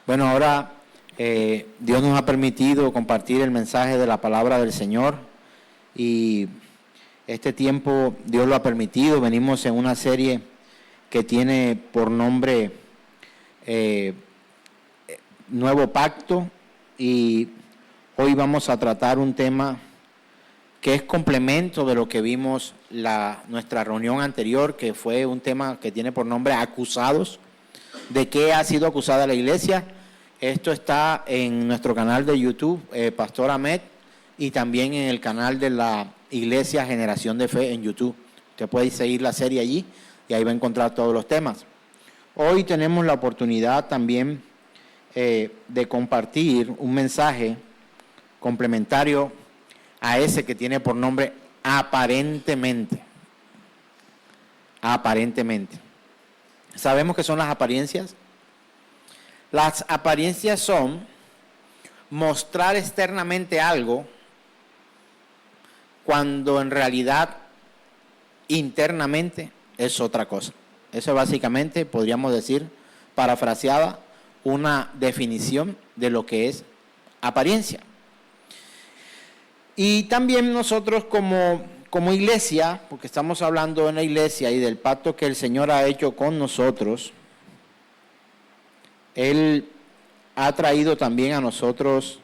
Bueno, ahora Dios nos ha permitido compartir el mensaje de la palabra del Señor y este tiempo Dios lo ha permitido. Venimos en una serie que tiene por nombre Nuevo Pacto y hoy vamos a tratar un tema que es complemento de lo que vimos nuestra reunión anterior, que fue un tema que tiene por nombre Acusados. ¿De qué ha sido acusada la iglesia? Esto está en nuestro canal de YouTube, Pastor Ahmed, y también en el canal de la Iglesia Generación de Fe en YouTube. Usted puede seguir la serie allí y ahí va a encontrar todos los temas. Hoy tenemos la oportunidad también de compartir un mensaje complementario a ese que tiene por nombre Aparentemente. Aparentemente. ¿Sabemos qué son las apariencias? Las apariencias son mostrar externamente algo cuando en realidad internamente es otra cosa. Eso básicamente podríamos decir, parafraseada, una definición de lo que es apariencia. Y también nosotros como iglesia, porque estamos hablando en la iglesia y del pacto que el Señor ha hecho con nosotros, Él ha traído también a nosotros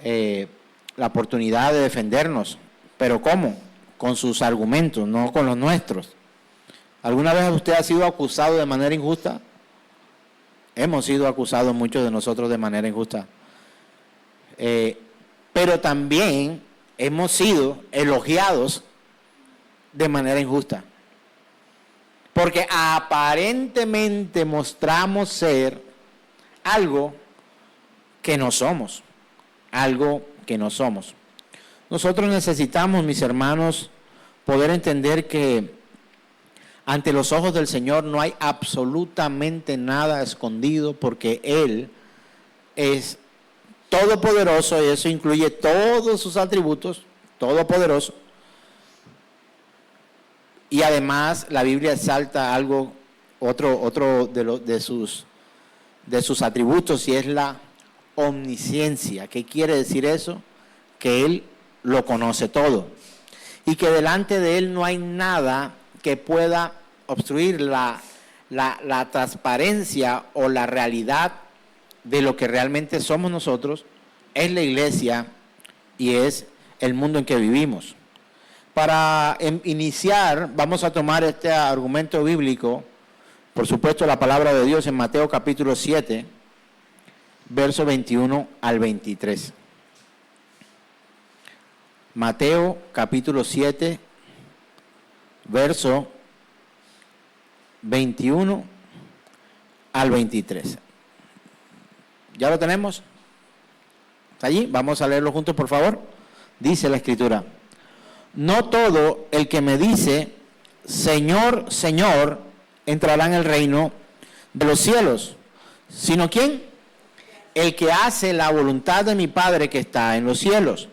la oportunidad de defendernos. ¿Pero cómo? Con sus argumentos, no con los nuestros. ¿Alguna vez usted ha sido acusado de manera injusta? Hemos sido acusados muchos de nosotros de manera injusta. Pero también hemos sido elogiados de manera injusta. Porque aparentemente mostramos ser algo que no somos. Algo que no somos. Nosotros necesitamos, mis hermanos, poder entender que ante los ojos del Señor no hay absolutamente nada escondido, porque Él es todopoderoso y eso incluye todos sus atributos, todopoderoso. Y además la Biblia exalta algo, otro de sus atributos, y es la omnisciencia. ¿Qué quiere decir eso? Que Él lo conoce todo y que delante de Él no hay nada que pueda obstruir la transparencia o la realidad de lo que realmente somos nosotros. Es la iglesia y es el mundo en que vivimos. Para iniciar, vamos a tomar este argumento bíblico, por supuesto la palabra de Dios en Mateo capítulo 7, verso 21 al 23. Mateo capítulo 7, verso 21 al 23. ¿Ya lo tenemos? ¿Está allí? Vamos a leerlo juntos, por favor. Dice la Escritura: no todo el que me dice, Señor, Señor, entrará en el reino de los cielos, sino ¿quién? El que hace la voluntad de mi Padre que está en los cielos.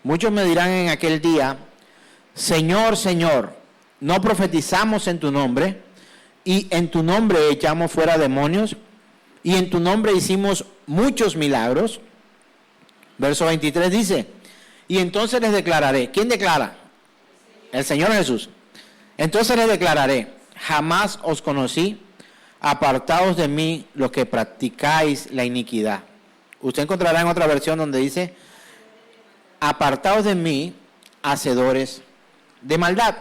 Muchos me dirán en aquel día, Señor, Señor, ¿no profetizamos en tu nombre? Y en tu nombre echamos fuera demonios, y en tu nombre hicimos muchos milagros. Verso 23 dice, y entonces les declararé. ¿Quién declara? El Señor Jesús. Entonces les declararé, jamás os conocí, apartaos de mí los que practicáis la iniquidad. Usted encontrará en otra versión donde dice, apartaos de mí, hacedores de maldad.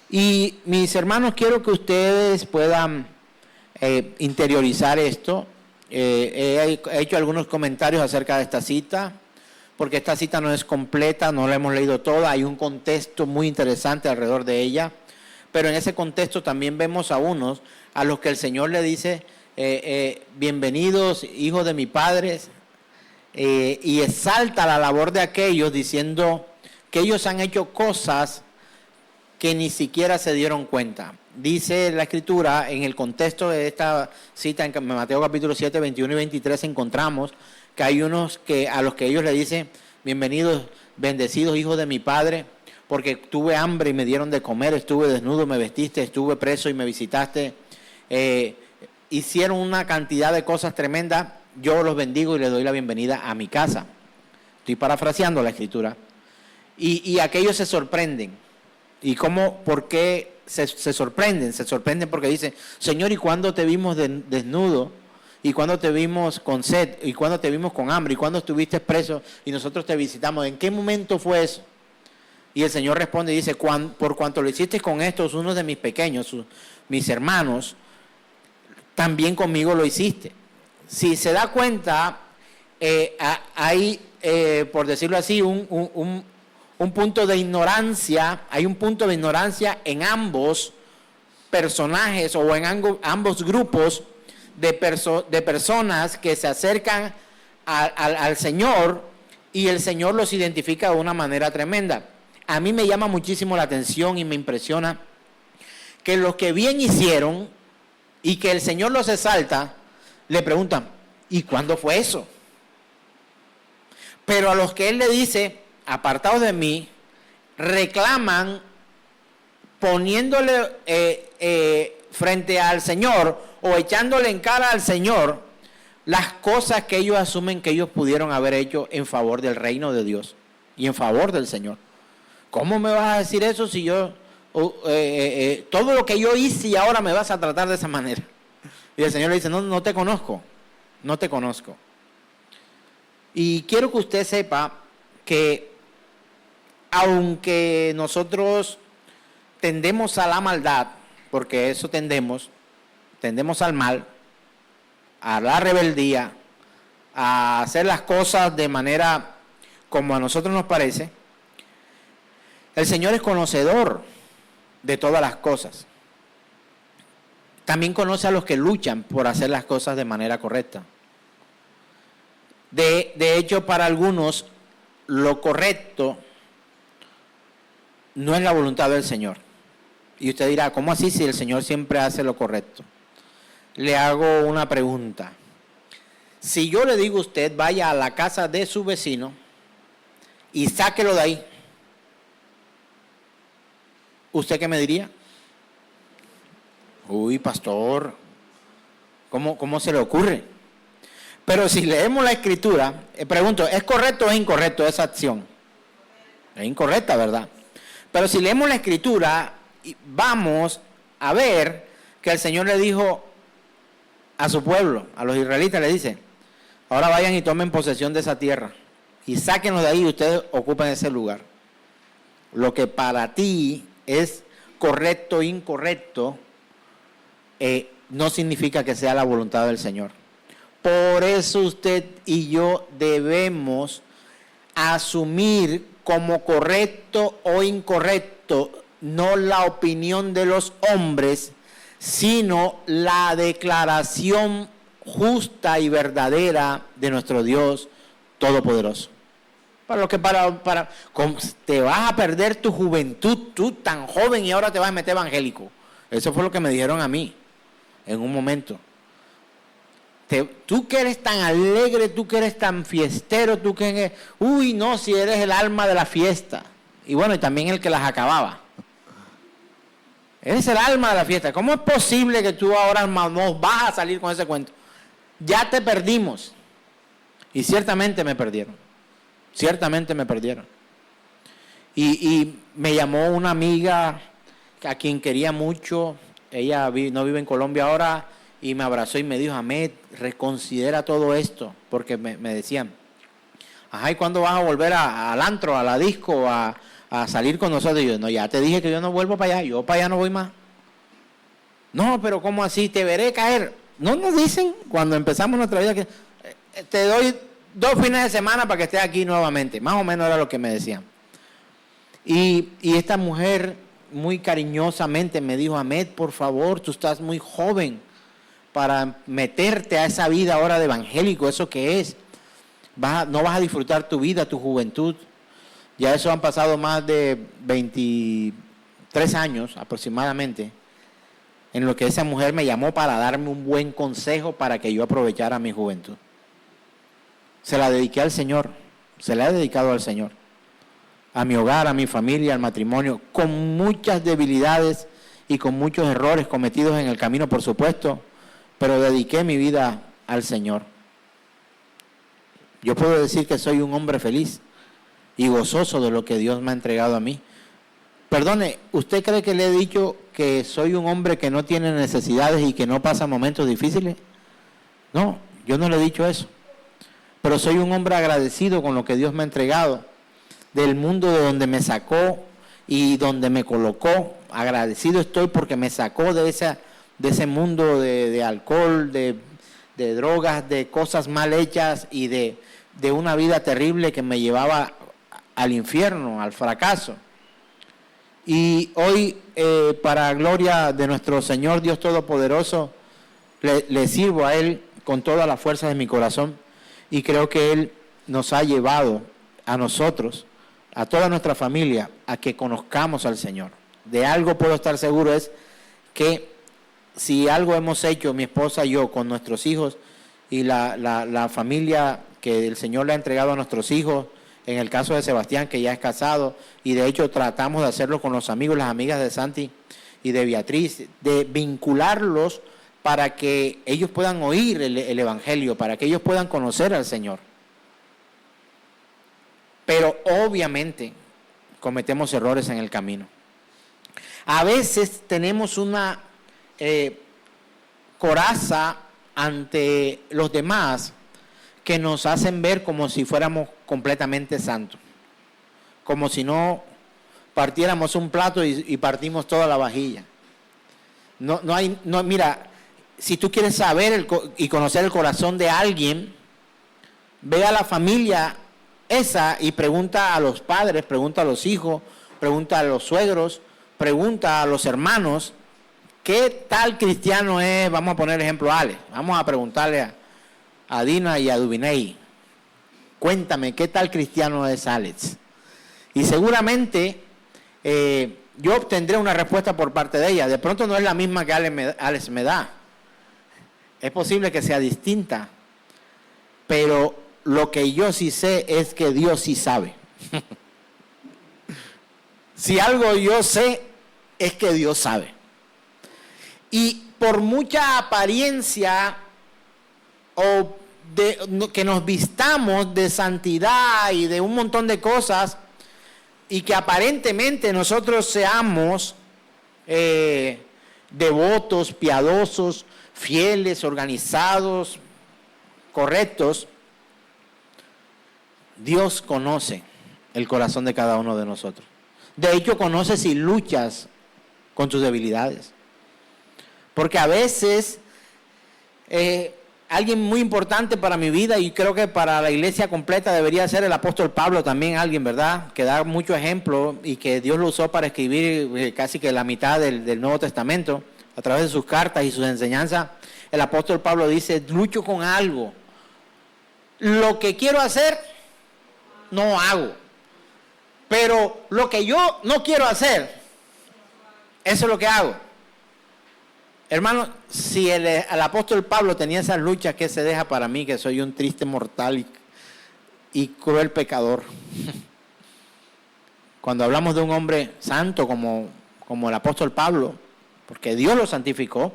Y mis hermanos, quiero que ustedes puedan interiorizar esto. He hecho algunos comentarios acerca de esta cita, porque esta cita no es completa, no la hemos leído toda, hay un contexto muy interesante alrededor de ella, pero en ese contexto también vemos a unos a los que el Señor le dice, bienvenidos hijos de mi Padre, y exalta la labor de aquellos diciendo que ellos han hecho cosas que ni siquiera se dieron cuenta. Dice la Escritura, en el contexto de esta cita en Mateo capítulo 7, 21 y 23, encontramos que hay unos a los que ellos le dicen, bienvenidos, bendecidos hijos de mi Padre, porque tuve hambre y me dieron de comer, estuve desnudo, me vestiste, estuve preso y me visitaste. Hicieron una cantidad de cosas tremendas, yo los bendigo y les doy la bienvenida a mi casa. Estoy parafraseando la escritura. Y aquellos se sorprenden. ¿Y cómo? ¿Por qué se sorprenden? Se sorprenden porque dicen, Señor, ¿y cuándo te vimos desnudo? ¿Y cuándo te vimos con sed? ¿Y cuándo te vimos con hambre? ¿Y cuándo estuviste preso y nosotros te visitamos? ¿En qué momento fue eso? Y el Señor responde y dice, por cuanto lo hiciste con estos, unos de mis pequeños, mis hermanos, también conmigo lo hiciste. Si se da cuenta, hay, por decirlo así, un punto de ignorancia, hay un punto de ignorancia en ambos personajes o en ambos grupos de personas que se acercan al Señor, y el Señor los identifica de una manera tremenda. A mí me llama muchísimo la atención y me impresiona que los que bien hicieron y que el Señor los exalta, le preguntan, ¿y cuándo fue eso? Pero a los que Él le dice, apartados de mí, reclaman poniéndole frente al Señor o echándole en cara al Señor las cosas que ellos asumen que ellos pudieron haber hecho en favor del reino de Dios y en favor del Señor. ¿Cómo me vas a decir eso si yo, todo lo que yo hice y ahora me vas a tratar de esa manera? Y el Señor le dice, no te conozco, no te conozco. Y quiero que usted sepa que aunque nosotros tendemos a la maldad, porque eso tendemos al mal, a la rebeldía, a hacer las cosas de manera como a nosotros nos parece, el Señor es conocedor de todas las cosas. También conoce a los que luchan por hacer las cosas de manera correcta. De hecho, para algunos, lo correcto no es la voluntad del Señor. Y usted dirá, ¿cómo así si el Señor siempre hace lo correcto? Le hago una pregunta. Si yo le digo a usted, vaya a la casa de su vecino y sáquelo de ahí, ¿usted qué me diría? Uy, pastor, ¿cómo se le ocurre? Pero si leemos la escritura, pregunto, ¿es correcto o es incorrecto esa acción? Es incorrecta, ¿verdad? Pero si leemos la escritura, vamos a ver que el Señor le dijo a su pueblo, a los israelitas, le dice, ahora vayan y tomen posesión de esa tierra y sáquenlos de ahí y ustedes ocupen ese lugar. Lo que para ti es correcto o incorrecto, no significa que sea la voluntad del Señor. Por eso usted y yo debemos asumir como correcto o incorrecto no la opinión de los hombres, sino la declaración justa y verdadera de nuestro Dios Todopoderoso. Para lo que te vas a perder tu juventud, tú tan joven y ahora te vas a meter evangélico. Eso fue lo que me dijeron a mí en un momento. Tú que eres tan alegre, tú que eres tan fiestero, tú que eres, uy, no, si eres el alma de la fiesta. Y bueno, y también el que las acababa. Eres el alma de la fiesta. ¿Cómo es posible que tú ahora no vas a salir con ese cuento? Ya te perdimos. Y ciertamente me perdieron. Ciertamente me perdieron. Y me llamó una amiga a quien quería mucho. Ella no vive en Colombia ahora. Y me abrazó y me dijo, Ahmed, reconsidera todo esto. Porque me decían, ajá, ¿y cuándo vas a volver al antro, a la disco, a salir con nosotros? Y yo, no, ya te dije que yo no vuelvo para allá. Yo para allá no voy más. No, pero ¿cómo así? Te veré caer. No nos dicen cuando empezamos nuestra vida que te doy 2 fines de semana para que estés aquí nuevamente. Más o menos era lo que me decían. Y esta mujer muy cariñosamente me dijo, Ahmed, por favor, tú estás muy joven para meterte a esa vida ahora de evangélico. ¿Eso qué es? No vas a disfrutar tu vida, tu juventud. Ya eso han pasado más de 23 años aproximadamente, en lo que esa mujer me llamó para darme un buen consejo para que yo aprovechara mi juventud. Se la dediqué al Señor, se la he dedicado al Señor, a mi hogar, a mi familia, al matrimonio, con muchas debilidades y con muchos errores cometidos en el camino, por supuesto, pero dediqué mi vida al Señor. Yo puedo decir que soy un hombre feliz y gozoso de lo que Dios me ha entregado a mí. Perdone, ¿usted cree que le he dicho que soy un hombre que no tiene necesidades y que no pasa momentos difíciles? No, yo no le he dicho eso. Pero soy un hombre agradecido con lo que Dios me ha entregado, del mundo de donde me sacó y donde me colocó. Agradecido estoy porque me sacó de ese mundo de alcohol, de drogas, de cosas mal hechas y de una vida terrible que me llevaba al infierno, al fracaso. Y hoy, para gloria de nuestro Señor Dios Todopoderoso, le sirvo a Él con todas las fuerzas de mi corazón, y creo que Él nos ha llevado a nosotros, a toda nuestra familia, a que conozcamos al Señor. De algo puedo estar seguro, es que si algo hemos hecho mi esposa y yo con nuestros hijos y la familia que el Señor le ha entregado a nuestros hijos, en el caso de Sebastián, que ya es casado, y de hecho tratamos de hacerlo con los amigos, las amigas de Santi y de Beatriz, de vincularlos para que ellos puedan oír el Evangelio, para que ellos puedan conocer al Señor. Pero obviamente cometemos errores en el camino. A veces tenemos una coraza ante los demás que nos hacen ver como si fuéramos completamente santos, como si no partiéramos un plato y partimos toda la vajilla. Mira, si tú quieres saber y conocer el corazón de alguien, ve a la familia esa y pregunta a los padres, pregunta a los hijos, pregunta a los suegros, pregunta a los hermanos, ¿qué tal cristiano es? Vamos a poner ejemplo a Alex, vamos a preguntarle a Dina y a Dubinei, cuéntame, ¿qué tal cristiano es Alex? Y seguramente yo obtendré una respuesta por parte de ella. De pronto no es la misma que Alex me da. Es posible que sea distinta, pero lo que yo sí sé es que Dios sí sabe. Si algo yo sé, es que Dios sabe. Y por mucha apariencia que nos vistamos de santidad y de un montón de cosas, y que aparentemente nosotros seamos devotos, piadosos, fieles, organizados, correctos, Dios conoce el corazón de cada uno de nosotros. De hecho, conoce si luchas con tus debilidades. Porque a veces alguien muy importante para mi vida, y creo que para la iglesia completa, debería ser el apóstol Pablo también, alguien, ¿verdad? Que da mucho ejemplo y que Dios lo usó para escribir casi que la mitad del Nuevo Testamento a través de sus cartas y sus enseñanzas. El apóstol Pablo dice, lucho con algo. Lo que quiero hacer, no hago. Pero lo que yo no quiero hacer, eso es lo que hago. Hermano, si el apóstol Pablo tenía esas luchas, ¿qué se deja para mí, que soy un triste mortal y cruel pecador? Cuando hablamos de un hombre santo como el apóstol Pablo, porque Dios lo santificó,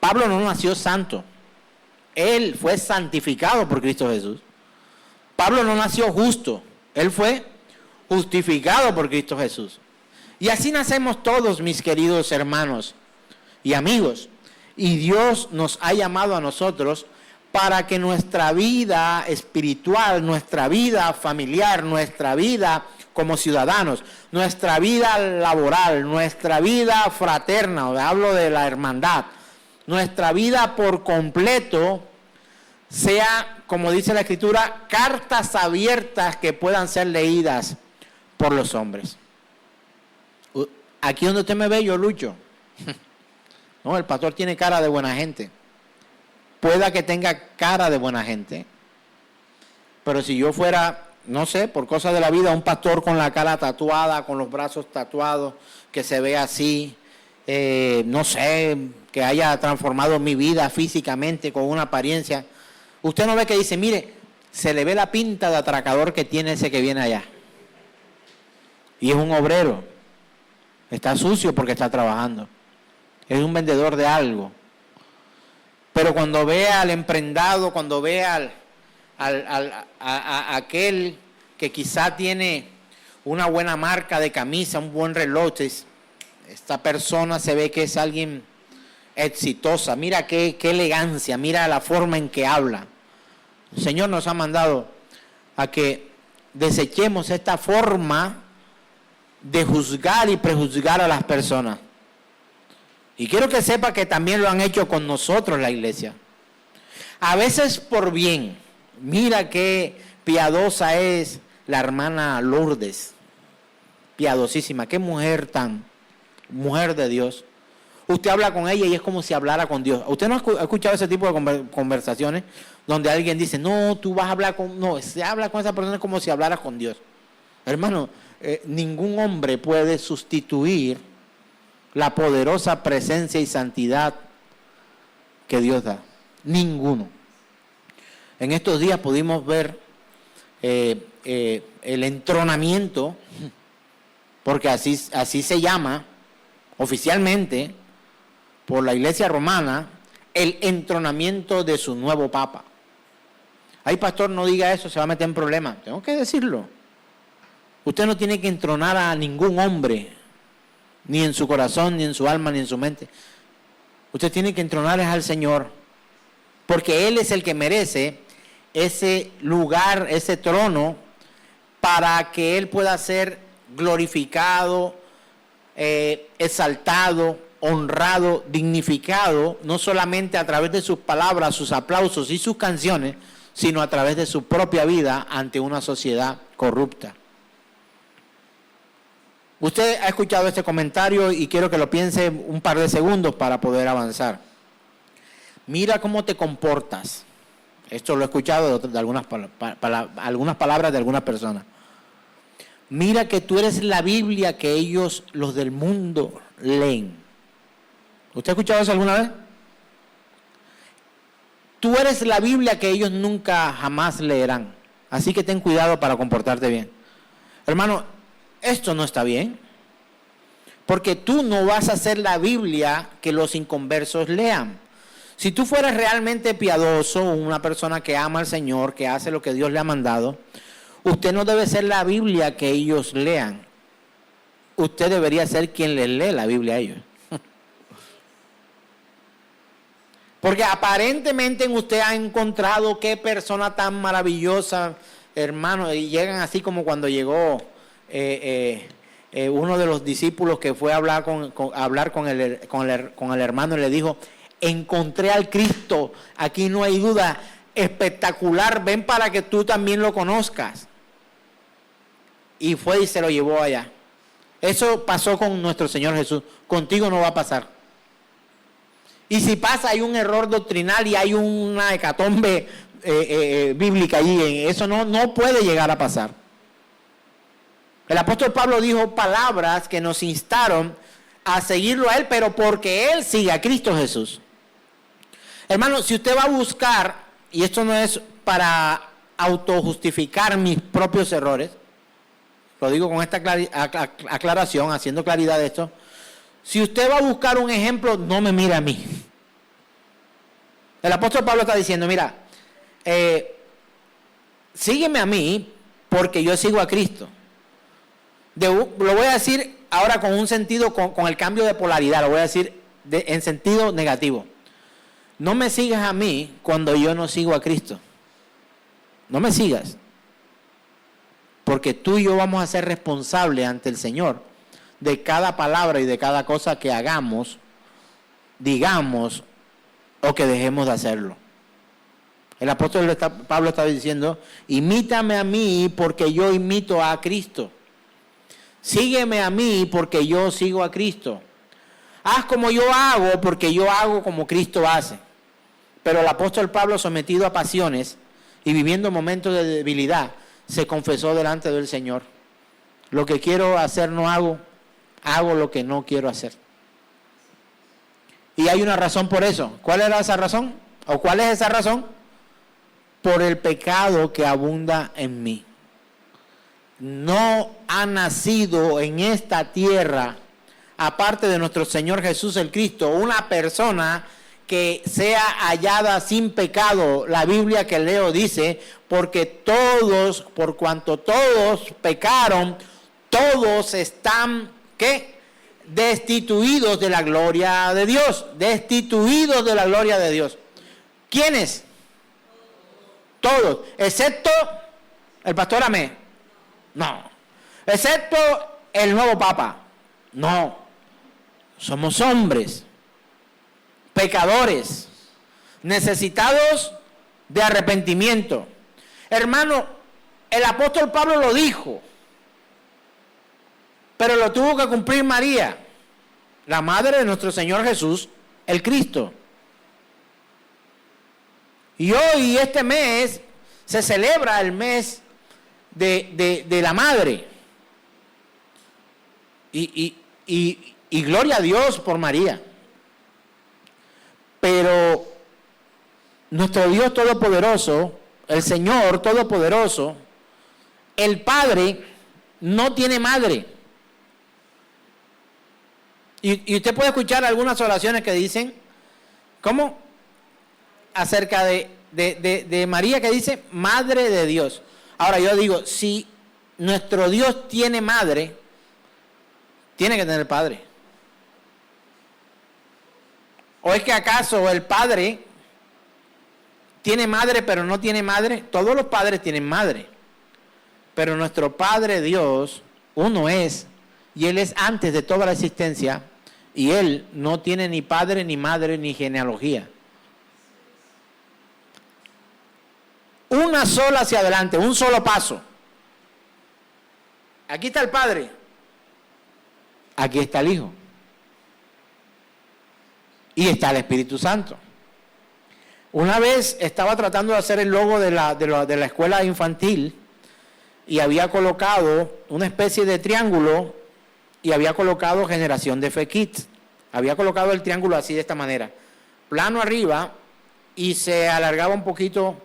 Pablo no nació santo, él fue santificado por Cristo Jesús. Pablo no nació justo, él fue justificado por Cristo Jesús. Y así nacemos todos, mis queridos hermanos y amigos. Y Dios nos ha llamado a nosotros para que nuestra vida espiritual, nuestra vida familiar, nuestra vida como ciudadanos, nuestra vida laboral, nuestra vida fraterna, hablo de la hermandad, nuestra vida por completo sea, como dice la Escritura, cartas abiertas que puedan ser leídas por los hombres. Aquí donde usted me ve, yo lucho. No, el pastor tiene cara de buena gente. Pueda que tenga cara de buena gente. Pero si yo fuera, no sé, por cosas de la vida, un pastor con la cara tatuada, con los brazos tatuados, que se ve así, no sé, que haya transformado mi vida físicamente con una apariencia. Usted no ve que dice, mire, se le ve la pinta de atracador que tiene ese que viene allá. Y es un obrero. Está sucio porque está trabajando. Es un vendedor de algo. Pero cuando ve al emprendado, cuando ve al a aquel que quizá tiene una buena marca de camisa, un buen reloj. Esta persona se ve que es alguien exitosa. Mira qué elegancia, mira la forma en que habla. El Señor nos ha mandado a que desechemos esta forma de juzgar y prejuzgar a las personas. Y quiero que sepa que también lo han hecho con nosotros la iglesia. A veces por bien. Mira qué piadosa es la hermana Lourdes. Piadosísima. Qué mujer de Dios. Usted habla con ella y es como si hablara con Dios. ¿Usted no ha escuchado ese tipo de conversaciones donde alguien dice, no, tú vas a hablar con... No, se habla con esa persona como si hablara con Dios. Hermano, ningún hombre puede sustituir la poderosa presencia y santidad que Dios da. Ninguno. En estos días pudimos ver el entronamiento, porque así se llama oficialmente por la Iglesia Romana, el entronamiento de su nuevo Papa. Ay, pastor, no diga eso, se va a meter en problemas. Tengo que decirlo. Usted no tiene que entronar a ningún hombre, ni en su corazón, ni en su alma, ni en su mente. Usted tiene que entronar al Señor, porque Él es el que merece ese lugar, ese trono, para que Él pueda ser glorificado, exaltado, honrado, dignificado, no solamente a través de sus palabras, sus aplausos y sus canciones, sino a través de su propia vida ante una sociedad corrupta. Usted ha escuchado este comentario y quiero que lo piense un par de segundos para poder avanzar. Mira cómo te comportas. Esto lo he escuchado de algunas palabras de algunas personas. Mira que tú eres la Biblia que ellos, los del mundo, leen. ¿Usted ha escuchado eso alguna vez? Tú eres la Biblia que ellos nunca jamás leerán. Así que ten cuidado para comportarte bien. Hermano, esto no está bien. Porque tú no vas a ser la Biblia que los inconversos lean. Si tú fueras realmente piadoso, una persona que ama al Señor, que hace lo que Dios le ha mandado, usted no debe ser la Biblia que ellos lean. Usted debería ser quien les lee la Biblia a ellos. Porque aparentemente en usted ha encontrado qué persona tan maravillosa, hermano, y llegan así como cuando llegó uno de los discípulos que fue a hablar con el hermano y le dijo, encontré al Cristo, aquí no hay duda, espectacular, ven para que tú también lo conozcas. Y fue y se lo llevó allá. Eso pasó con nuestro Señor Jesús, contigo no va a pasar. Y si pasa, hay un error doctrinal y hay una hecatombe bíblica allí, eso no puede llegar a pasar. El apóstol Pablo dijo palabras que nos instaron a seguirlo a Él, pero porque Él sigue a Cristo Jesús. Hermano, si usted va a buscar, y esto no es para autojustificar mis propios errores, lo digo con esta aclaración, haciendo claridad de esto, si usted va a buscar un ejemplo, no me mire a mí. El apóstol Pablo está diciendo, mira, sígueme a mí porque yo sigo a Cristo. Lo voy a decir ahora con un sentido, con el cambio de polaridad, lo voy a decir en sentido negativo. No me sigas a mí cuando yo no sigo a Cristo. No me sigas. Porque tú y yo vamos a ser responsables ante el Señor de cada palabra y de cada cosa que hagamos, digamos o que dejemos de hacerlo. El apóstol Pablo está diciendo, imítame a mí porque yo imito a Cristo. Sígueme a mí porque yo sigo a Cristo. Haz como yo hago porque yo hago como Cristo hace. Pero el apóstol Pablo, sometido a pasiones y viviendo momentos de debilidad, se confesó delante del Señor. Lo que quiero hacer no hago, hago lo que no quiero hacer. Y hay una razón por eso. ¿Cuál era esa razón? ¿O cuál es esa razón? Por el pecado que abunda en mí. No ha nacido en esta tierra, aparte de nuestro Señor Jesús el Cristo, una persona que sea hallada sin pecado. La Biblia que leo dice, porque todos, por cuanto todos pecaron, todos están, ¿qué? Destituidos de la gloria de Dios. Destituidos de la gloria de Dios. ¿Quiénes? Todos, excepto el pastor Amé. No. Excepto el nuevo Papa. No. Somos hombres, pecadores, necesitados de arrepentimiento. Hermano, el apóstol Pablo lo dijo, pero lo tuvo que cumplir María, la madre de nuestro Señor Jesús, el Cristo. Y hoy, este mes, se celebra el mes de la madre. Y gloria a Dios por María. Pero nuestro Dios Todopoderoso, el Señor Todopoderoso, el Padre, no tiene madre. Y usted puede escuchar algunas oraciones que dicen, ¿cómo? Acerca de María, que dice, Madre de Dios. Ahora yo digo, si nuestro Dios tiene madre, tiene que tener padre. ¿O es que acaso el padre tiene madre pero no tiene madre? Todos los padres tienen madre. Pero nuestro Padre Dios, uno es, y Él es antes de toda la existencia, y Él no tiene ni padre, ni madre, ni genealogía. Una sola hacia adelante, un solo paso. Aquí está el Padre. Aquí está el Hijo. Y está el Espíritu Santo. Una vez estaba tratando de hacer el logo de la escuela infantil y había colocado una especie de triángulo y había colocado Generación de Fe Kids. Había colocado el triángulo así de esta manera. Plano arriba y se alargaba un poquito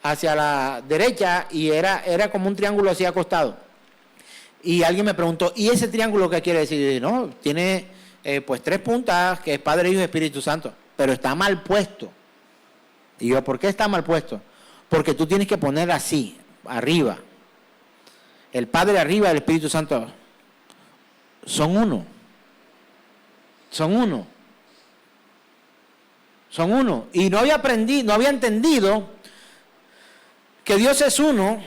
hacia la derecha y era como un triángulo así acostado. Y alguien me preguntó, ¿y ese triángulo qué quiere decir? Y dije, no, tiene pues 3 puntas, que es Padre, Hijo y Espíritu Santo, pero está mal puesto. Y yo, ¿por qué está mal puesto? Porque tú tienes que poner así, arriba. El Padre arriba y el Espíritu Santo son uno. Son uno. Son uno. Y no había entendido que Dios es uno,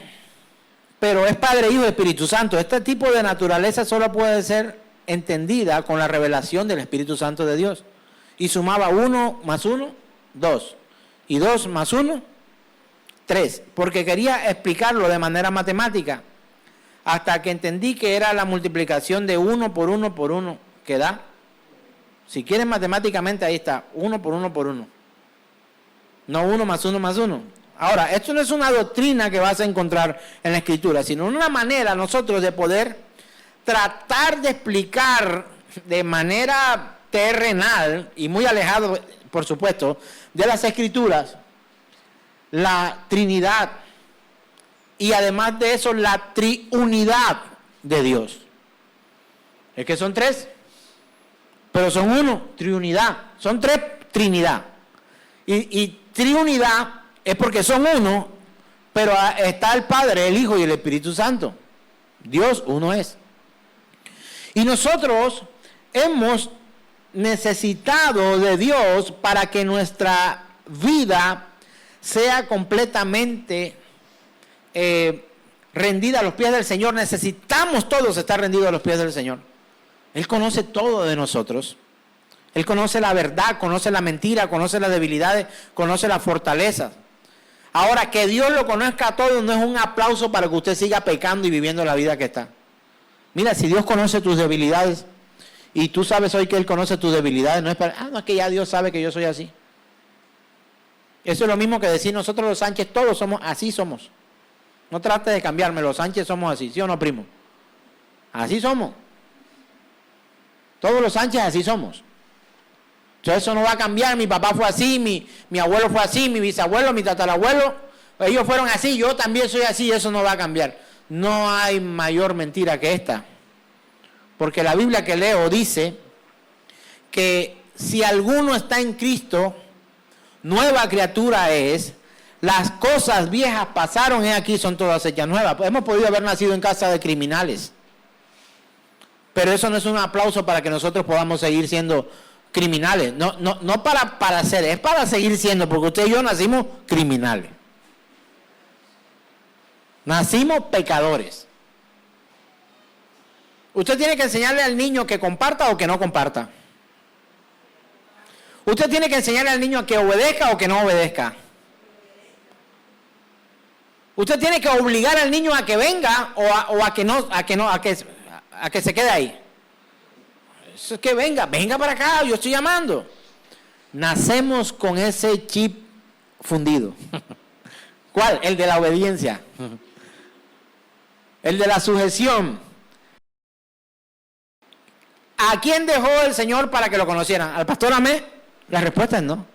pero es Padre, Hijo y Espíritu Santo. Este tipo de naturaleza solo puede ser entendida con la revelación del Espíritu Santo de Dios. Y sumaba 1 más 1, 2. Y 2 más 1, 3. Porque quería explicarlo de manera matemática. Hasta que entendí que era la multiplicación de 1 por 1 por 1 que da. Si quieren matemáticamente, ahí está. 1 por 1 por 1. No 1 más 1 más 1. Ahora, esto no es una doctrina que vas a encontrar en la Escritura, sino una manera nosotros de poder tratar de explicar de manera terrenal y muy alejado, por supuesto, de las Escrituras, la Trinidad y además de eso la triunidad de Dios. Es que son 3, pero son 1, triunidad. Son 3, Trinidad. Y triunidad es porque son 1, pero está el Padre, el Hijo y el Espíritu Santo. Dios uno es. Y nosotros hemos necesitado de Dios para que nuestra vida sea completamente rendida a los pies del Señor. Necesitamos todos estar rendidos a los pies del Señor. Él conoce todo de nosotros. Él conoce la verdad, conoce la mentira, conoce las debilidades, conoce las fortalezas. Ahora, que Dios lo conozca a todos no es un aplauso para que usted siga pecando y viviendo la vida que está. Mira, si Dios conoce tus debilidades y tú sabes hoy que Él conoce tus debilidades, no es para, no es que ya Dios sabe que yo soy así. Eso es lo mismo que decir nosotros los Sánchez, todos somos, así somos. No trate de cambiarme, los Sánchez somos así, ¿sí o no, primo? Así somos. Todos los Sánchez así somos. Entonces eso no va a cambiar, mi papá fue así, mi abuelo fue así, mi bisabuelo, mi tatarabuelo, ellos fueron así, yo también soy así, eso no va a cambiar. No hay mayor mentira que esta. Porque la Biblia que leo dice que si alguno está en Cristo, nueva criatura es, las cosas viejas pasaron, y aquí son todas hechas nuevas. Hemos podido haber nacido en casa de criminales, pero eso no es un aplauso para que nosotros podamos seguir siendo criminales. No para ser, es para seguir siendo, porque usted y yo nacimos criminales. Nacimos pecadores. Usted tiene que enseñarle al niño que comparta o que no comparta. Usted tiene que enseñarle al niño a que obedezca o que no obedezca. Usted tiene que obligar al niño a que venga o a que se quede ahí. Eso es que venga para acá, yo estoy llamando. Nacemos con ese chip fundido. ¿Cuál? El de la obediencia. El de la sujeción. ¿A quién dejó el Señor para que lo conocieran? ¿Al pastor Ahmed? La respuesta es no.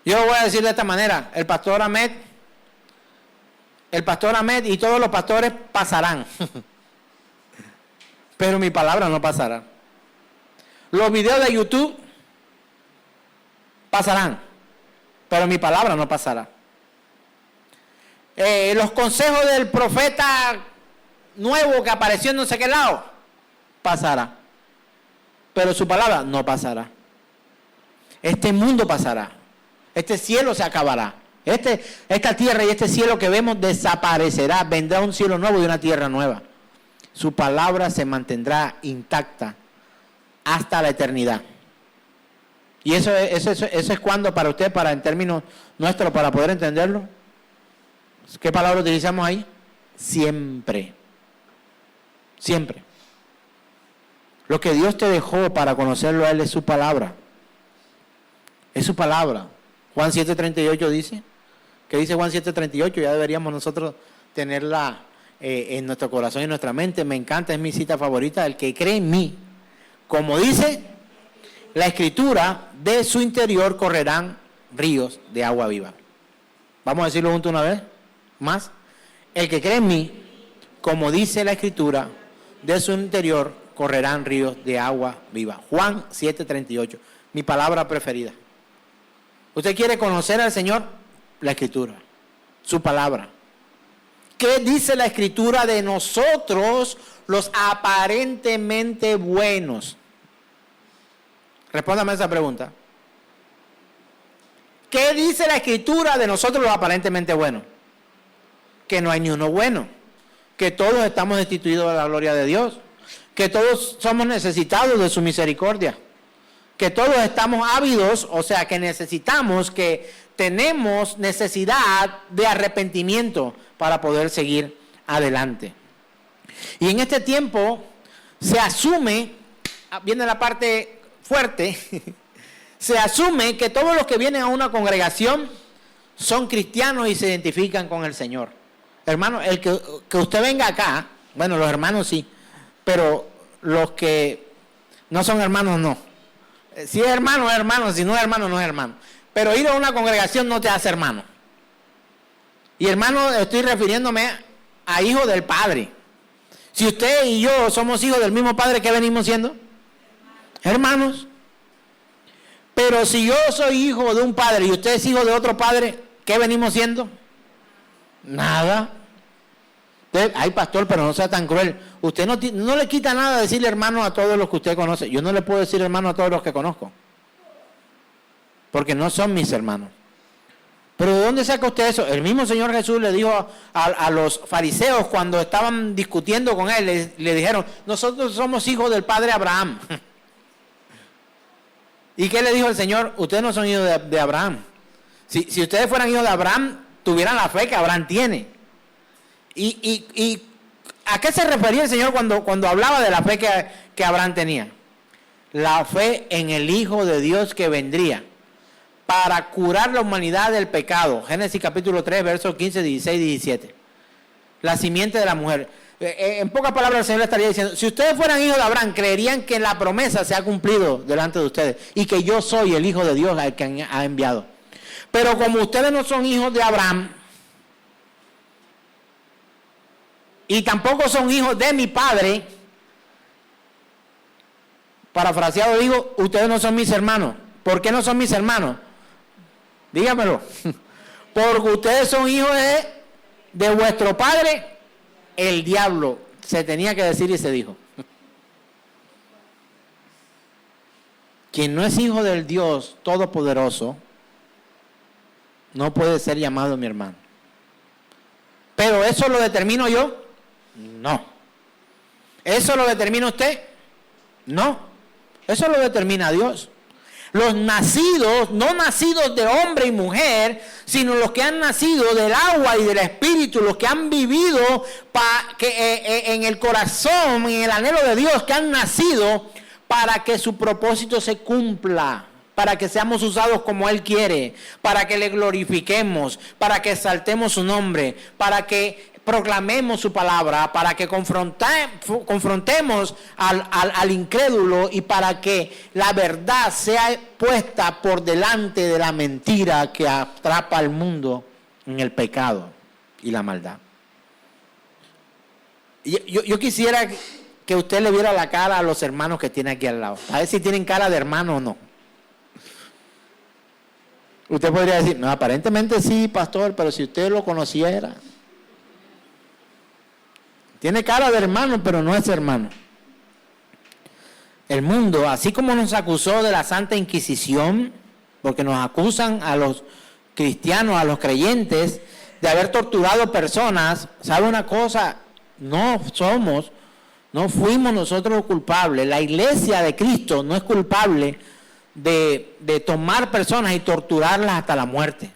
Yo lo voy a decir de esta manera. El pastor Ahmed y todos los pastores pasarán. Pero mi palabra no pasará. Los videos de YouTube pasarán. Pero mi palabra no pasará. Los consejos del profeta nuevo que apareció en no sé qué lado, pasará. Pero su palabra no pasará. Este mundo pasará. Este cielo se acabará. Esta tierra y este cielo que vemos desaparecerá. Vendrá un cielo nuevo y una tierra nueva. Su palabra se mantendrá intacta hasta la eternidad. Y eso es cuando para usted, para en términos nuestros, para poder entenderlo. ¿Qué palabra utilizamos ahí? Siempre. Siempre. Lo que Dios te dejó para conocerlo a Él es su palabra. Es su palabra. Juan 7:38 dice. ¿Qué dice Juan 7:38? Ya deberíamos nosotros tenerla en nuestro corazón y en nuestra mente. Me encanta, es mi cita favorita. El que cree en mí, como dice la Escritura, de su interior correrán ríos de agua viva. Vamos a decirlo juntos una vez más. El que cree en mí, como dice la Escritura, de su interior correrán ríos de agua viva. Juan 7:38, mi palabra preferida. ¿Usted quiere conocer al Señor? La Escritura, su palabra. ¿Qué dice la Escritura de nosotros, los aparentemente buenos? Respóndame esa pregunta. ¿Qué dice la Escritura de nosotros, los aparentemente buenos? Que no hay ni uno bueno, que todos estamos destituidos de la gloria de Dios, que todos somos necesitados de su misericordia, que todos estamos ávidos, o sea, que necesitamos, que tenemos necesidad de arrepentimiento para poder seguir adelante. Y en este tiempo se asume, viene la parte fuerte, se asume que todos los que vienen a una congregación son cristianos y se identifican con el Señor. Hermano, el que usted venga acá, bueno, los hermanos sí, pero los que no son hermanos no. Si es hermano, es hermano, si no es hermano, no es hermano. Pero ir a una congregación no te hace hermano. Y hermano, estoy refiriéndome a hijo del Padre. Si usted y yo somos hijos del mismo Padre, ¿qué venimos siendo? Hermanos. Pero si yo soy hijo de un padre y usted es hijo de otro padre, ¿qué venimos siendo? Nada. Ay, pastor, pero no sea tan cruel. Usted no le quita nada decirle hermano a todos los que usted conoce. Yo no le puedo decir hermano a todos los que conozco, porque no son mis hermanos. Pero ¿de dónde saca usted eso? El mismo Señor Jesús le dijo a los fariseos cuando estaban discutiendo con Él, le dijeron, nosotros somos hijos del padre Abraham. ¿Y qué le dijo el Señor? Ustedes no son hijos de Abraham. Si ustedes fueran hijos de Abraham, tuvieran la fe que Abraham tiene. ¿Y a qué se refería el Señor cuando hablaba de la fe que Abraham tenía? La fe en el Hijo de Dios que vendría para curar la humanidad del pecado. Génesis capítulo 3, versos 15, 16 y 17. La simiente de la mujer. En pocas palabras el Señor le estaría diciendo, si ustedes fueran hijos de Abraham, creerían que la promesa se ha cumplido delante de ustedes y que yo soy el Hijo de Dios al que ha enviado. Pero como ustedes no son hijos de Abraham y tampoco son hijos de mi Padre, parafraseado digo, ustedes no son mis hermanos, ¿Por qué no son mis hermanos? Dígamelo. Porque ustedes son hijos de vuestro padre, el diablo. Se tenía que decir y se dijo. Quien no es hijo del Dios Todopoderoso no puede ser llamado mi hermano. ¿Pero eso lo determino yo? No. ¿Eso lo determina usted? No. Eso lo determina Dios. Los nacidos, no nacidos de hombre y mujer, sino los que han nacido del agua y del espíritu, los que han vivido en el corazón, en el anhelo de Dios, que han nacido para que su propósito se cumpla, para que seamos usados como Él quiere, para que le glorifiquemos, para que exaltemos su nombre, para que proclamemos su palabra, para que confrontemos al incrédulo y para que la verdad sea puesta por delante de la mentira que atrapa al mundo en el pecado y la maldad. Yo quisiera que usted le viera la cara a los hermanos que tiene aquí al lado, a ver si tienen cara de hermano o no. Usted podría decir, no, aparentemente sí, pastor, pero si usted lo conociera. Tiene cara de hermano, pero no es hermano. El mundo, así como nos acusó de la Santa Inquisición, porque nos acusan a los cristianos, a los creyentes, de haber torturado personas, ¿sabe una cosa? No fuimos nosotros los culpables. La iglesia de Cristo no es culpable de tomar personas y torturarlas hasta la muerte.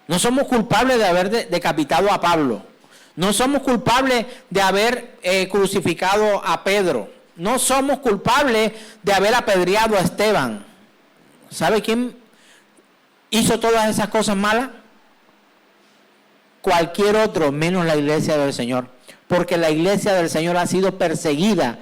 No somos culpables de haber decapitado a Pablo. No somos culpables de haber crucificado a Pedro. No somos culpables de haber apedreado a Esteban. ¿Sabe quién hizo todas esas cosas malas? Cualquier otro, menos la iglesia del Señor. Porque la iglesia del Señor ha sido perseguida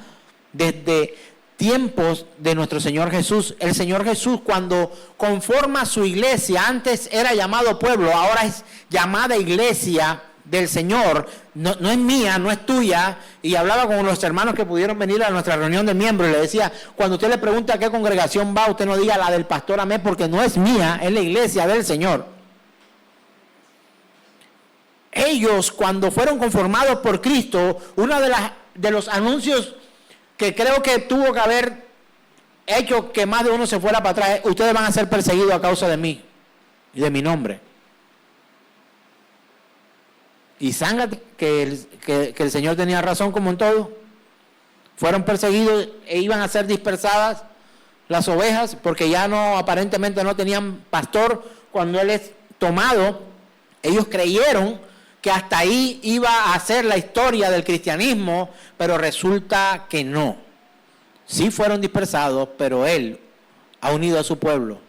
desde tiempos de nuestro Señor Jesús. El Señor Jesús, cuando conforma su iglesia, antes era llamado pueblo, ahora es llamada iglesia del Señor, no es mía, no es tuya. Y hablaba con los hermanos que pudieron venir a nuestra reunión de miembros y le decía, cuando usted le pregunta a qué congregación va, usted no diga la del pastor Amé, porque no es mía, es la iglesia del Señor. Ellos, cuando fueron conformados por Cristo, uno de los anuncios que creo que tuvo que haber hecho que más de uno se fuera para atrás, ustedes van a ser perseguidos a causa de mí y de mi nombre. Y zángate que el Señor tenía razón como en todo. Fueron perseguidos e iban a ser dispersadas las ovejas porque ya aparentemente no tenían pastor cuando Él es tomado. Ellos creyeron que hasta ahí iba a ser la historia del cristianismo, pero resulta que no. Sí fueron dispersados, pero Él ha unido a su pueblo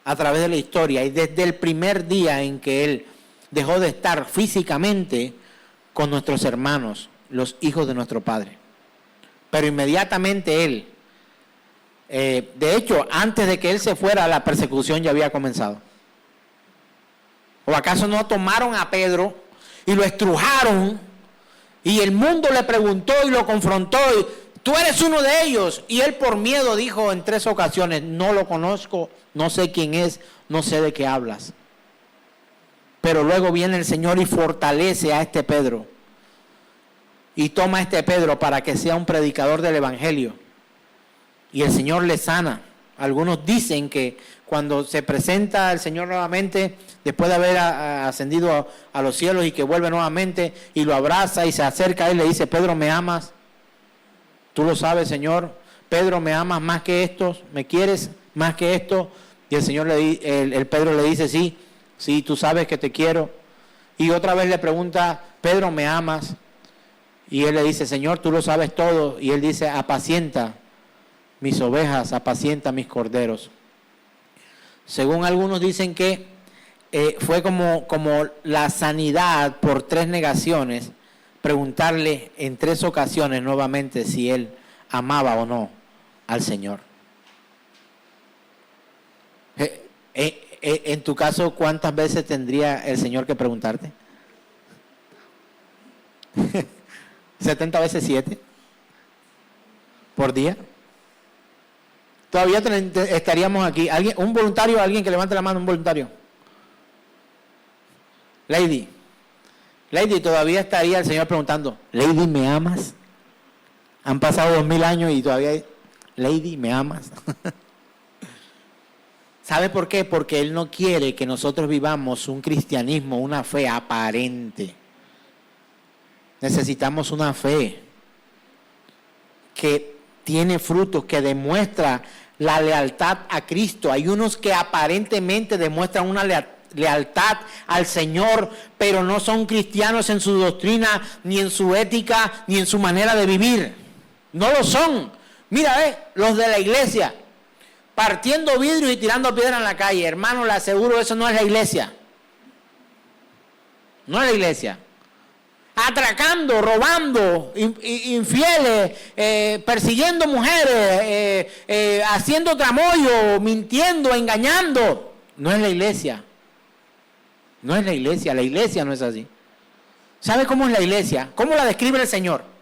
a través de la historia y desde el primer día en que Él dejó de estar físicamente con nuestros hermanos, los hijos de nuestro Padre. Pero inmediatamente Él, de hecho, antes de que Él se fuera, la persecución ya había comenzado. ¿O acaso no tomaron a Pedro y lo estrujaron? Y el mundo le preguntó y lo confrontó, y, tú eres uno de ellos. Y él por miedo dijo en 3 ocasiones, no lo conozco, no sé quién es, no sé de qué hablas. Pero luego viene el Señor y fortalece a este Pedro. Y toma a este Pedro para que sea un predicador del Evangelio. Y el Señor le sana. Algunos dicen que cuando se presenta el Señor nuevamente, después de haber ascendido a los cielos y que vuelve nuevamente y lo abraza y se acerca a él, le dice, Pedro, ¿me amas? Tú lo sabes, Señor. Pedro, ¿me amas más que estos? ¿Me quieres más que esto? Y el Señor, el Pedro le dice, sí. Sí, tú sabes que te quiero. Y otra vez le pregunta, Pedro, ¿me amas? Y él le dice, Señor, tú lo sabes todo. Y él dice, apacienta mis ovejas, apacienta mis corderos. Según algunos dicen que fue como la sanidad por 3 negaciones, preguntarle en 3 ocasiones nuevamente si él amaba o no al Señor. En tu caso, ¿cuántas veces tendría el Señor que preguntarte? 70 veces 7 por día. todavía estaríamos aquí. ¿Un voluntario? ¿Alguien que levante la mano? Un voluntario. Lady, todavía estaría el Señor preguntando, Lady, ¿me amas? Han pasado 2000 años y todavía, Lady, ¿me amas? ¿Sabe por qué? Porque Él no quiere que nosotros vivamos un cristianismo, una fe aparente. Necesitamos una fe que tiene frutos, que demuestra la lealtad a Cristo. Hay unos que aparentemente demuestran una lealtad al Señor, pero no son cristianos en su doctrina, ni en su ética, ni en su manera de vivir. No lo son. Mira, los de la iglesia, partiendo vidrios y tirando piedras en la calle. Hermano, le aseguro, eso no es la iglesia. No es la iglesia. Atracando, robando, infieles, persiguiendo mujeres, haciendo tramoyo, mintiendo, engañando. No es la iglesia. No es la iglesia no es así. ¿Sabe cómo es la iglesia? ¿Cómo la describe el Señor?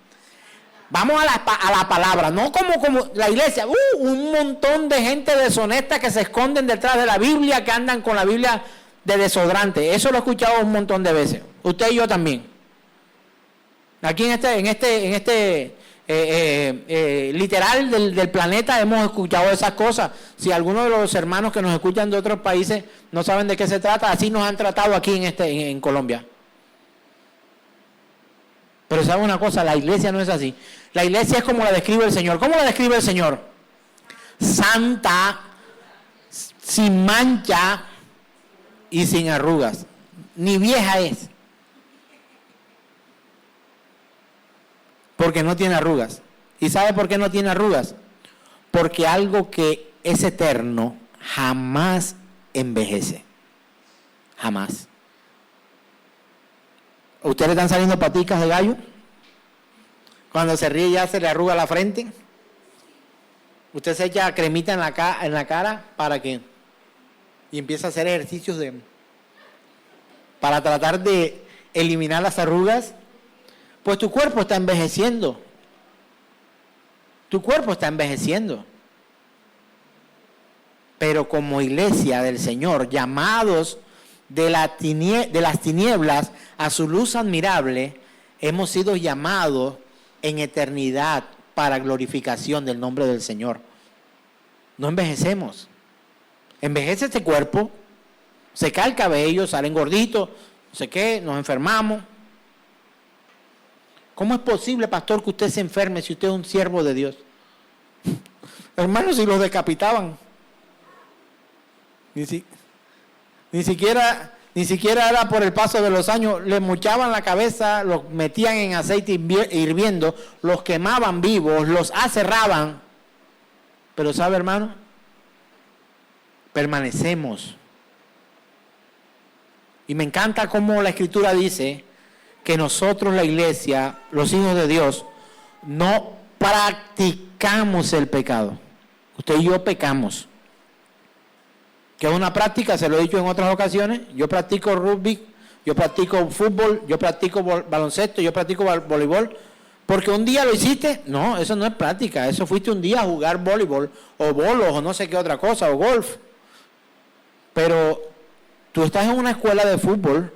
Vamos a la palabra, no como la iglesia. Un montón de gente deshonesta que se esconden detrás de la Biblia, que andan con la Biblia de desodorante. Eso lo he escuchado un montón de veces. Usted y yo también. Aquí en este literal del planeta hemos escuchado esas cosas. Si algunos de los hermanos que nos escuchan de otros países no saben de qué se trata, así nos han tratado aquí en Colombia. Pero ¿sabe una cosa? La iglesia no es así. La iglesia es como la describe el Señor. ¿Cómo la describe el Señor? Santa, sin mancha y sin arrugas. Ni vieja es. Porque no tiene arrugas. ¿Y sabe por qué no tiene arrugas? Porque algo que es eterno jamás envejece. Jamás. ¿A usted le están saliendo paticas de gallo? Cuando se ríe ya se le arruga la frente. Usted se echa cremita en la cara para que y empieza a hacer ejercicios para tratar de eliminar las arrugas. Pues tu cuerpo está envejeciendo. Tu cuerpo está envejeciendo. Pero como iglesia del Señor, llamados de las tinieblas a su luz admirable, hemos sido llamados en eternidad para glorificación del nombre del Señor. No envejecemos. Envejece este cuerpo, se cae el cabello, salen gorditos, no sé qué, nos enfermamos. ¿Cómo es posible, pastor, que usted se enferme si usted es un siervo de Dios? Hermanos, si los decapitaban. Ni siquiera era por el paso de los años. Le mochaban la cabeza, los metían en aceite hirviendo, los quemaban vivos, los aserraban. Pero ¿sabe, hermano? Permanecemos. Y me encanta cómo la Escritura dice que nosotros, la iglesia, los hijos de Dios, no practicamos el pecado. Usted y yo pecamos. Que es una práctica, se lo he dicho en otras ocasiones. Yo practico rugby, yo practico fútbol, yo practico baloncesto, yo practico voleibol. Porque un día lo hiciste, no, eso no es práctica. Eso fuiste un día a jugar voleibol, o bolos, o no sé qué otra cosa, o golf. Pero tú estás en una escuela de fútbol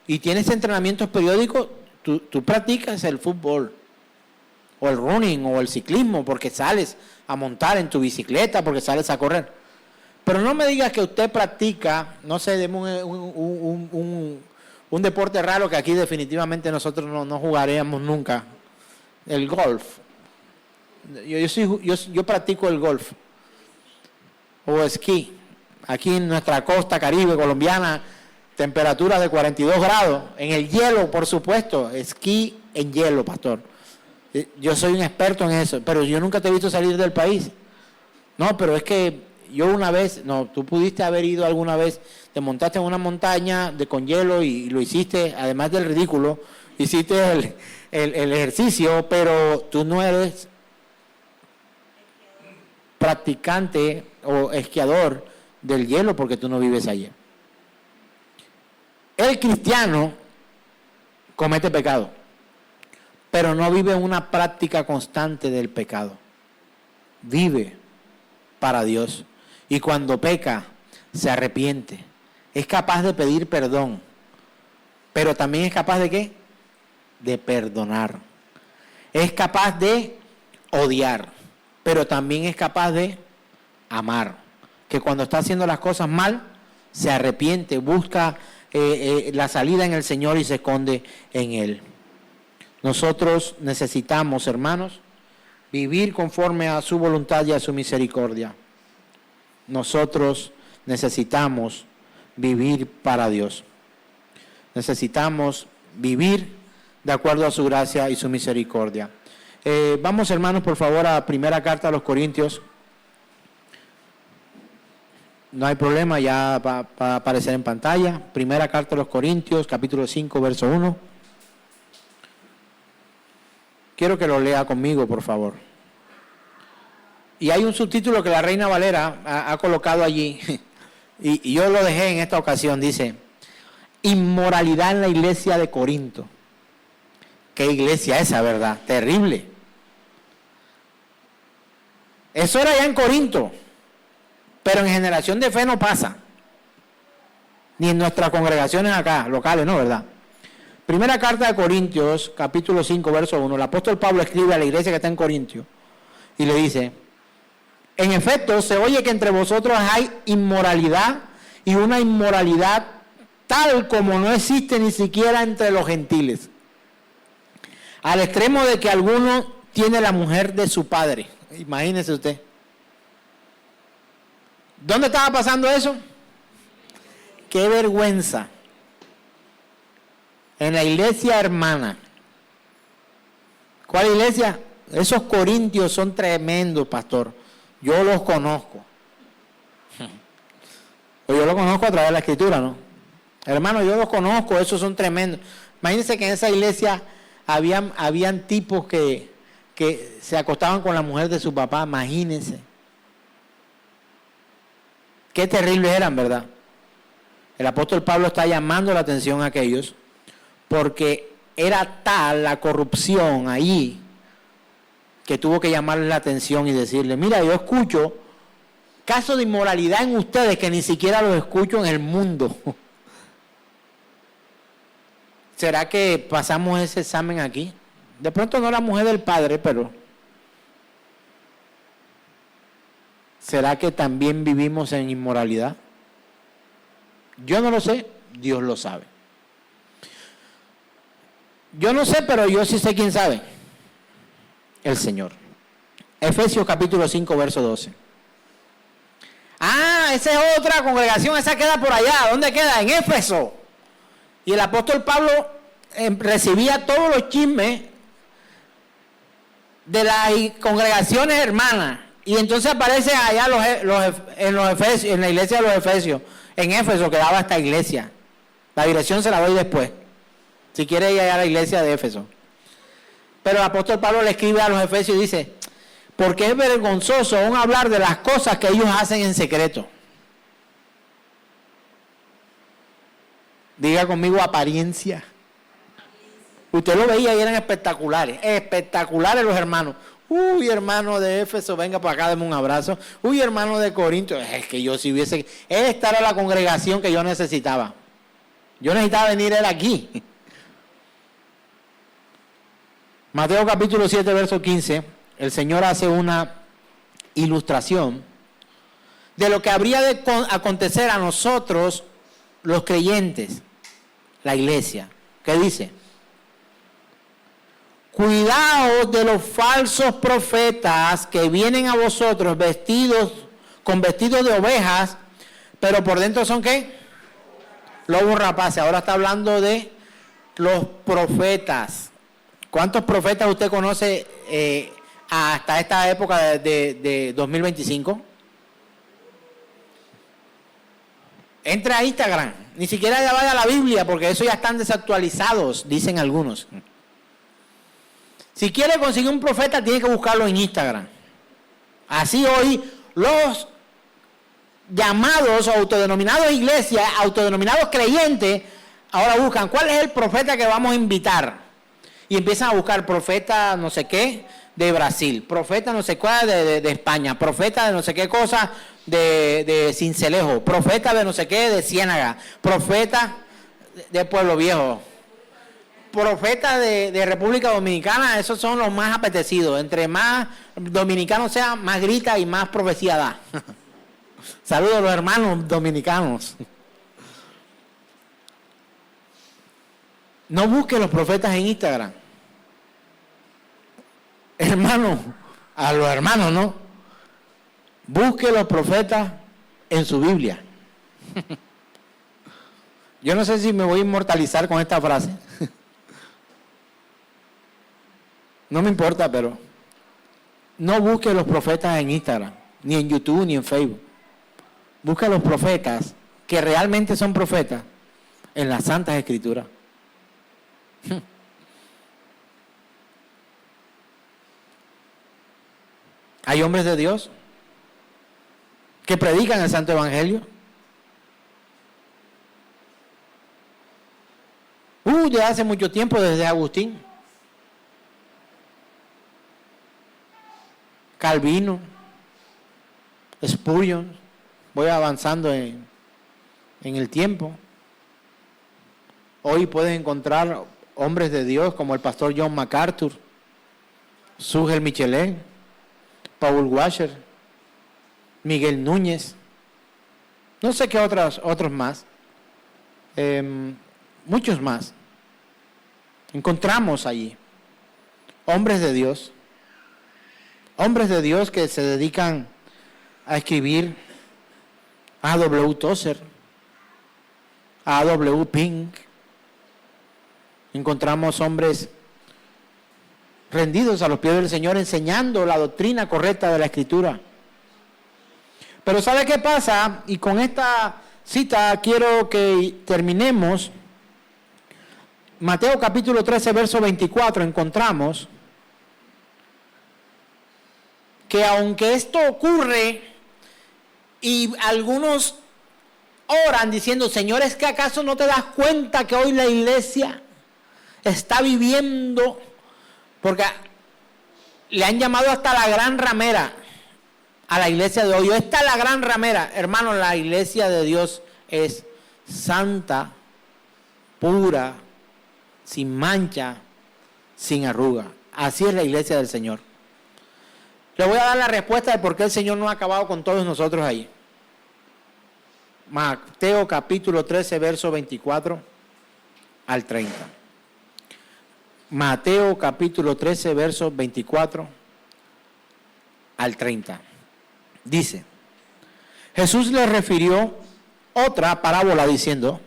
y tienes entrenamientos periódicos, tú practicas el fútbol, o el running, o el ciclismo, porque sales a montar en tu bicicleta, porque sales a correr. Pero no me digas que usted practica, no sé, un deporte raro que aquí definitivamente nosotros no jugaríamos nunca, el golf. Yo practico el golf, o esquí. Aquí en nuestra costa caribe colombiana, temperaturas de 42 grados, en el hielo, por supuesto, esquí en hielo, pastor. Yo soy un experto en eso, pero yo nunca te he visto salir del país. No, pero es que yo una vez, tú pudiste haber ido alguna vez, te montaste en una montaña con hielo y lo hiciste, además del ridículo, hiciste el ejercicio, pero tú no eres practicante o esquiador del hielo porque tú no vives allí. El cristiano comete pecado, pero no vive una práctica constante del pecado. Vive para Dios. Y cuando peca, se arrepiente. Es capaz de pedir perdón. Pero también es capaz de ¿qué? De perdonar. Es capaz de odiar. Pero también es capaz de amar. Que cuando está haciendo las cosas mal, se arrepiente, busca la salida en el Señor y se esconde en Él. Nosotros necesitamos, hermanos, vivir conforme a su voluntad y a su misericordia. Nosotros necesitamos vivir para Dios. Necesitamos vivir de acuerdo a su gracia y su misericordia. Vamos, hermanos, por favor, a primera carta a los Corintios. No hay problema, ya va a aparecer en pantalla. Primera carta a los Corintios, capítulo 5, verso 1. Quiero que lo lea conmigo, por favor. Y hay un subtítulo que la Reina Valera ha colocado allí, y yo lo dejé en esta ocasión, dice, inmoralidad en la iglesia de Corinto. ¿Qué iglesia esa, verdad? Terrible. Eso era ya en Corinto, pero en Generación de Fe no pasa. Ni en nuestras congregaciones acá, locales, no, ¿verdad? Primera carta de Corintios, capítulo 5, verso 1. El apóstol Pablo escribe a la iglesia que está en Corintio y le dice, en efecto, se oye que entre vosotros hay inmoralidad, y una inmoralidad tal como no existe ni siquiera entre los gentiles, al extremo de que alguno tiene la mujer de su padre. Imagínese usted. ¿Dónde estaba pasando eso? ¡Qué vergüenza! En la iglesia hermana. ¿Cuál iglesia? Esos corintios son tremendos, pastor. Yo los conozco. O yo los conozco a través de la escritura, ¿no? Hermano, yo los conozco, esos son tremendos. Imagínense que en esa iglesia habían tipos que se acostaban con la mujer de su papá, imagínense. Qué terribles eran, ¿verdad? El apóstol Pablo está llamando la atención a aquellos porque era tal la corrupción allí que tuvo que llamarle la atención y decirle, mira, yo escucho casos de inmoralidad en ustedes que ni siquiera los escucho en el mundo. ¿Será que pasamos ese examen aquí? De pronto no la mujer del padre, pero ¿será que también vivimos en inmoralidad? Yo no lo sé, Dios lo sabe. Yo no sé, pero yo sí sé quién sabe. El Señor. Efesios capítulo 5, verso 12. Ah, esa es otra congregación, esa queda por allá. ¿Dónde queda? En Éfeso. Y el apóstol Pablo recibía todos los chismes de las congregaciones hermanas. Y entonces aparece allá en los Efesios, en la iglesia de los Efesios. En Éfeso quedaba esta iglesia. La dirección se la doy después, si quiere ir allá a la iglesia de Éfeso. Pero el apóstol Pablo le escribe a los Efesios y dice, porque es vergonzoso aún hablar de las cosas que ellos hacen en secreto. Diga conmigo apariencia. Usted lo veía y eran espectaculares. Espectaculares los hermanos. Uy, hermano de Éfeso, venga para acá, deme un abrazo. Uy, hermano de Corinto, es que yo si hubiese... Esta era la congregación que yo necesitaba. Yo necesitaba venir él aquí. Mateo capítulo 7, verso 15, el Señor hace una ilustración de lo que habría de acontecer a nosotros, los creyentes, la iglesia. ¿Qué dice? Cuidaos de los falsos profetas que vienen a vosotros con vestidos de ovejas, pero por dentro son ¿qué? Lobos rapaces. Ahora está hablando de los profetas. ¿Cuántos profetas usted conoce hasta esta época de 2025? Entra a Instagram. Ni siquiera ya vaya a la Biblia, porque eso ya están desactualizados, dicen algunos. Si quiere conseguir un profeta, tiene que buscarlo en Instagram. Así hoy los llamados o autodenominados iglesias, autodenominados creyentes, ahora buscan cuál es el profeta que vamos a invitar. Y empiezan a buscar profeta no sé qué, de Brasil, profeta no sé cuál de España, profeta de no sé qué cosa de Sincelejo, profeta de no sé qué de Ciénaga, profeta de Pueblo Viejo, profeta de República Dominicana. Esos son los más apetecidos. Entre más dominicano sea, más grita y más profecía da. Saludos a los hermanos dominicanos. No busque los profetas en Instagram. Hermano, a los hermanos, ¿no? Busque los profetas en su Biblia. Yo no sé si me voy a inmortalizar con esta frase. No me importa, pero no busque los profetas en Instagram, ni en YouTube, ni en Facebook. Busque a los profetas que realmente son profetas en las Santas Escrituras. Hay hombres de Dios que predican el Santo Evangelio. Ya hace mucho tiempo, desde Agustín, Calvino, Spurgeon. Voy avanzando en el tiempo. Hoy puedes encontrar hombres de Dios como el pastor John MacArthur, Sugel Michelin, Paul Washer, Miguel Núñez, no sé qué otros más, muchos más. Encontramos allí hombres de Dios que se dedican a escribir. A.W. Tozer, A.W. Pink. Encontramos hombres rendidos a los pies del Señor, enseñando la doctrina correcta de la Escritura. Pero ¿sabe qué pasa? Y con esta cita quiero que terminemos. Mateo capítulo 13, verso 24, encontramos que aunque esto ocurre y algunos oran diciendo, Señor, ¿es que acaso no te das cuenta que hoy la iglesia está viviendo? Porque le han llamado hasta la gran ramera a la iglesia de hoy. Esta es la gran ramera. Hermanos, la iglesia de Dios es santa, pura, sin mancha, sin arruga. Así es la iglesia del Señor. Le voy a dar la respuesta de por qué el Señor no ha acabado con todos nosotros ahí. Mateo capítulo 13, verso 24 al 30. Mateo capítulo 13, verso 24 al 30. Dice, Jesús le refirió otra parábola diciendo,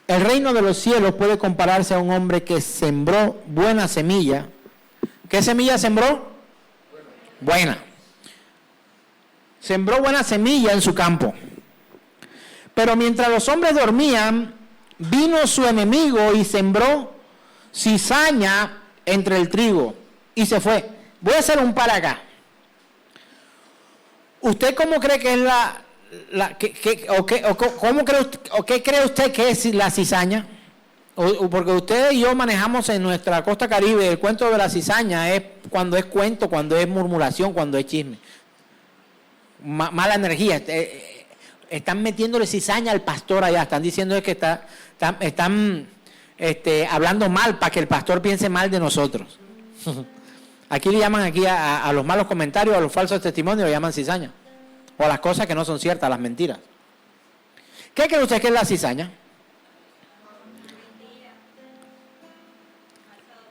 el reino de los cielos puede compararse a un hombre que sembró buena semilla. ¿Qué semilla sembró? Buena. Sembró buena semilla en su campo. Pero mientras los hombres dormían, vino su enemigo y sembró cizaña entre el trigo y se fue. Voy a hacer un par acá. ¿Usted cómo cree que es qué cree usted que es la cizaña? Porque usted y yo manejamos en nuestra costa caribe el cuento de la cizaña es cuando es cuento, cuando es murmuración, cuando es chisme. Mala energía. Están metiéndole cizaña al pastor allá, están diciendo que están hablando mal para que el pastor piense mal de nosotros. Aquí le llaman a los malos comentarios, a los falsos testimonios, le llaman cizaña. O a las cosas que no son ciertas, a las mentiras. ¿Qué cree usted que es la cizaña?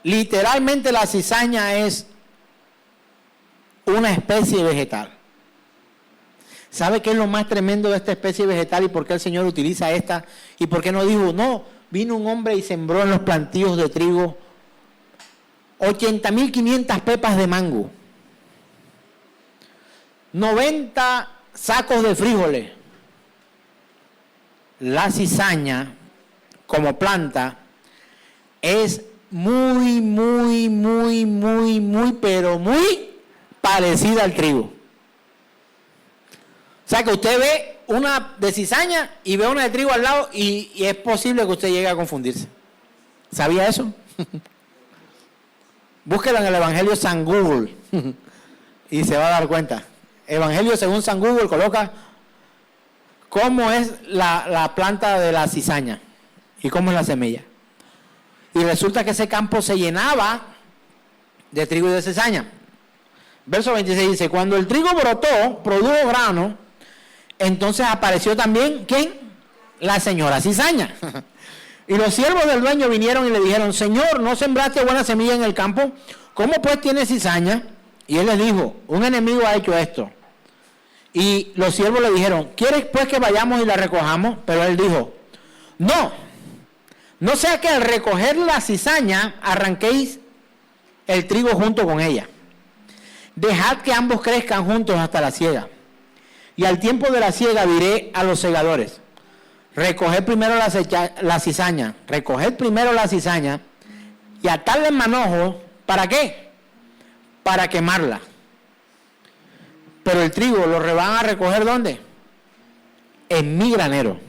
Literalmente la cizaña es una especie vegetal. ¿Sabe qué es lo más tremendo de esta especie vegetal y por qué el Señor utiliza esta? ¿Y por qué no dijo, no, vino un hombre y sembró en los plantíos de trigo 80.500 pepas de mango, 90 sacos de frijoles? La cizaña como planta es muy, pero muy parecida al trigo. O sea que usted ve una de cizaña y ve una de trigo al lado y es posible que usted llegue a confundirse. ¿Sabía eso? Búsquelo en el Evangelio San Google y se va a dar cuenta. Evangelio según San Google, coloca cómo es la planta de la cizaña y cómo es la semilla. Y resulta que ese campo se llenaba de trigo y de cizaña. Verso 26 dice, cuando el trigo brotó, produjo grano, entonces apareció también, ¿quién? La señora cizaña. Y los siervos del dueño vinieron y le dijeron, Señor, ¿no sembraste buena semilla en el campo? ¿Cómo pues tiene cizaña? Y él les dijo, un enemigo ha hecho esto. Y los siervos le dijeron, ¿quieres pues que vayamos y la recojamos? Pero él dijo, no sea que al recoger la cizaña arranquéis el trigo junto con ella. Dejad que ambos crezcan juntos hasta la siega. Y al tiempo de la siega diré a los segadores, recoged primero la cizaña y atarla en manojo, ¿para qué? Para quemarla. Pero el trigo lo van a recoger ¿dónde? En mi granero.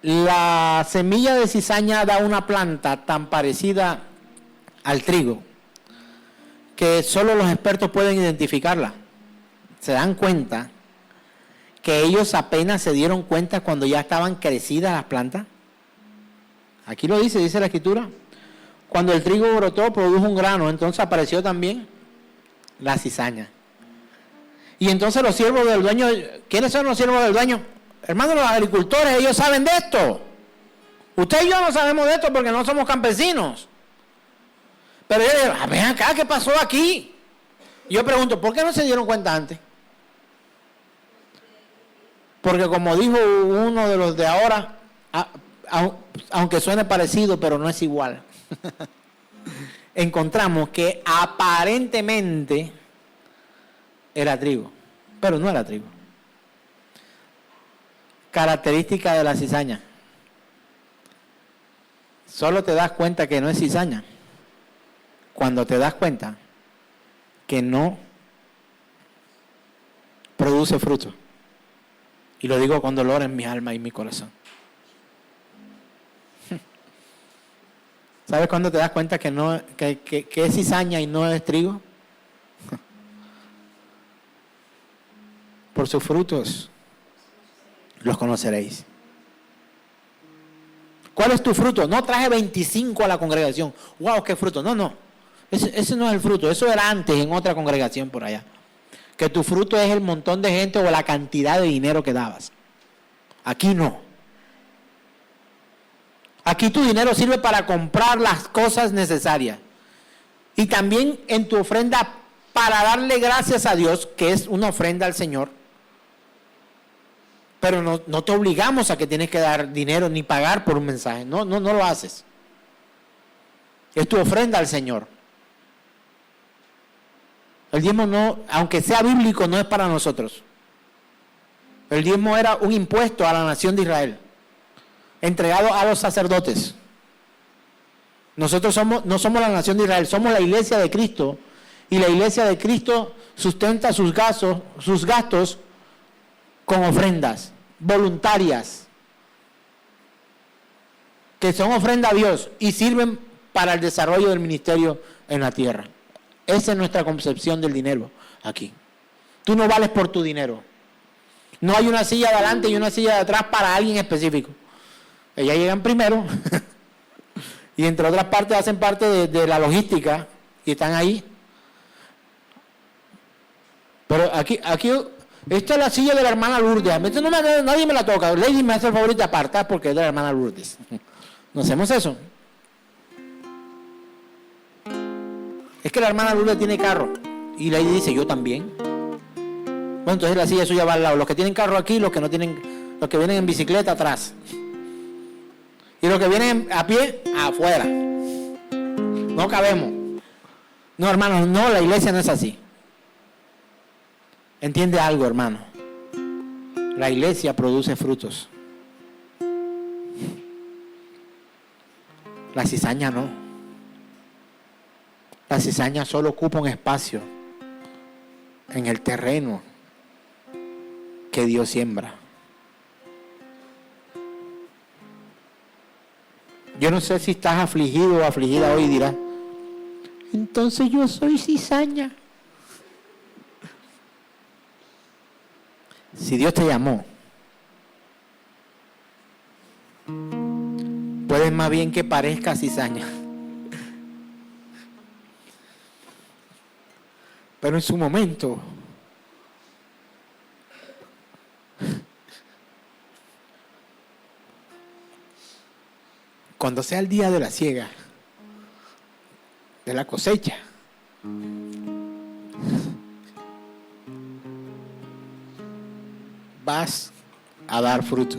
La semilla de cizaña da una planta tan parecida al trigo que solo los expertos pueden identificarla. Se dan cuenta que ellos apenas se dieron cuenta cuando ya estaban crecidas las plantas. Aquí lo dice la escritura. Cuando el trigo brotó, produjo un grano, entonces apareció también la cizaña. Y entonces los siervos del dueño, ¿quiénes son los siervos del dueño? Hermanos, los agricultores, ellos saben de esto. Usted y yo no sabemos de esto porque no somos campesinos. Pero ellos dijeron, ven acá, ¿qué pasó aquí? Y yo pregunto, ¿por qué no se dieron cuenta antes? Porque como dijo uno de los de ahora, aunque suene parecido, pero no es igual. Encontramos que aparentemente era trigo, pero no era trigo. Característica de la cizaña. Solo te das cuenta que no es cizaña cuando te das cuenta que no produce fruto. Y lo digo con dolor en mi alma y mi corazón. ¿Sabes cuándo te das cuenta que es cizaña y no es trigo? Por sus frutos los conoceréis. ¿Cuál es tu fruto? No traje 25 a la congregación. ¡Wow, qué fruto! No. Ese no es el fruto. Eso era antes en otra congregación por allá. Que tu fruto es el montón de gente o la cantidad de dinero que dabas. Aquí no. Aquí tu dinero sirve para comprar las cosas necesarias. Y también en tu ofrenda para darle gracias a Dios, que es una ofrenda al Señor. Pero no te obligamos a que tienes que dar dinero ni pagar por un mensaje. No lo haces. Es tu ofrenda al Señor. El diezmo no, aunque sea bíblico, no es para nosotros. El diezmo era un impuesto a la nación de Israel, entregado a los sacerdotes. Nosotros no somos la nación de Israel, somos la iglesia de Cristo. Y la iglesia de Cristo sustenta sus gastos con ofrendas voluntarias, que son ofrenda a Dios y sirven para el desarrollo del ministerio en la tierra. Esa es nuestra concepción del dinero aquí. Tú no vales por tu dinero. No hay una silla de adelante y una silla de atrás para alguien específico. Ellas llegan primero y entre otras partes hacen parte de la logística y están ahí. Pero aquí esta es la silla de la hermana Lourdes. Nadie me la toca. Lady me hace el favor de apartar porque es de la hermana Lourdes. ¿No hacemos eso? Es que la hermana Lourdes tiene carro. Y Lady dice, yo también. Bueno, entonces la silla suya va al lado. Los que tienen carro aquí, los que no tienen, los que vienen en bicicleta atrás. Y los que vienen a pie, afuera. No cabemos. No, hermano, no, la iglesia no es así. Entiende algo, hermano. La iglesia produce frutos. La cizaña no. La cizaña solo ocupa un espacio en el terreno que Dios siembra. Yo no sé si estás afligido o afligida hoy y dirás, entonces yo soy cizaña. Si Dios te llamó, puede más bien que parezca cizaña, pero en su momento cuando sea el día de la siega, de la cosecha, vas a dar fruto.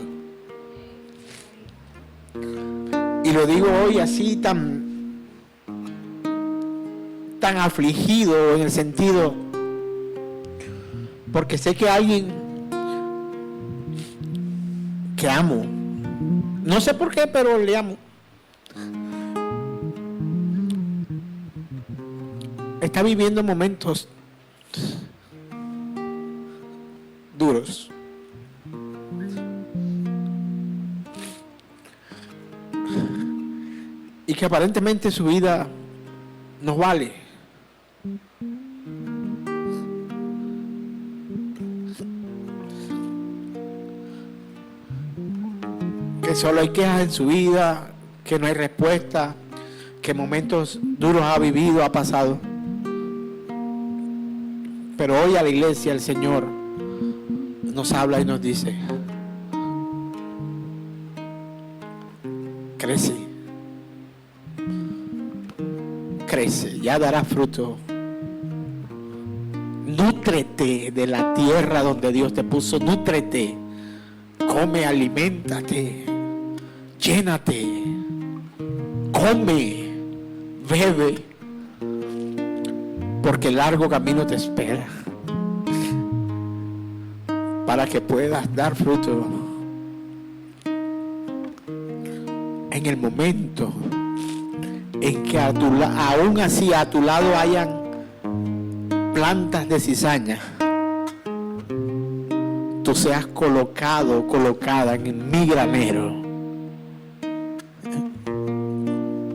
Y lo digo hoy así tan afligido en el sentido, porque sé que alguien que amo, no sé por qué, pero le amo, está viviendo momentos duros. Y que aparentemente su vida no vale. Que solo hay quejas en su vida, que no hay respuesta, que momentos duros ha vivido, ha pasado. Pero hoy a la iglesia el Señor nos habla y nos dice, crece, crece, ya darás fruto. Nútrete de la tierra donde Dios te puso, nútrete, come, aliméntate, llénate, come, bebe, porque el largo camino te espera para que puedas dar fruto en el momento en que aún así a tu lado hayan plantas de cizaña, tú seas colocada en mi granero.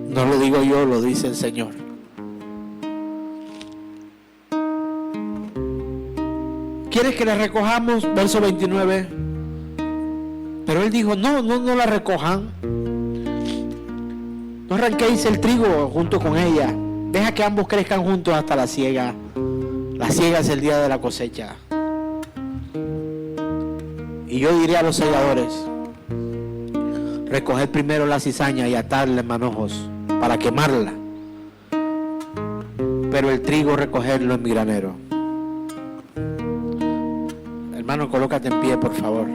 No lo digo yo, lo dice el Señor. ¿Quieres que la recojamos? Verso 29. Pero él dijo, no la recojan. No arranquéis el trigo junto con ella. Deja que ambos crezcan juntos hasta la siega. La siega es el día de la cosecha. Y yo diré a los segadores, recoger primero la cizaña y atarle manojos para quemarla, pero el trigo recogerlo en mi granero. Hermano, colócate en pie, por favor.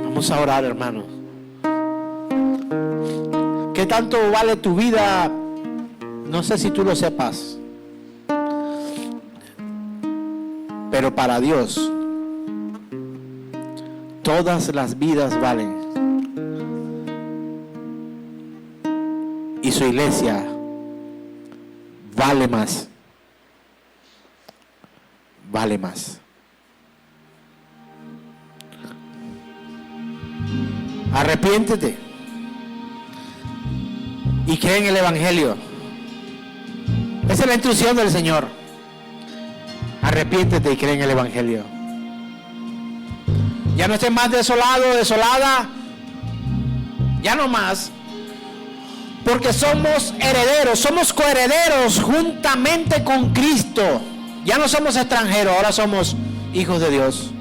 Vamos a orar, hermano. ¿Qué tanto vale tu vida? No sé si tú lo sepas, pero para Dios todas las vidas valen. Y su iglesia vale más. Vale más. Arrepiéntete y cree en el Evangelio. Esa es la instrucción del Señor. Arrepiéntete y cree en el Evangelio. Ya no estés más desolado, desolada. Ya no más. Porque somos herederos, somos coherederos juntamente con Cristo. Ya no somos extranjeros, ahora somos hijos de Dios.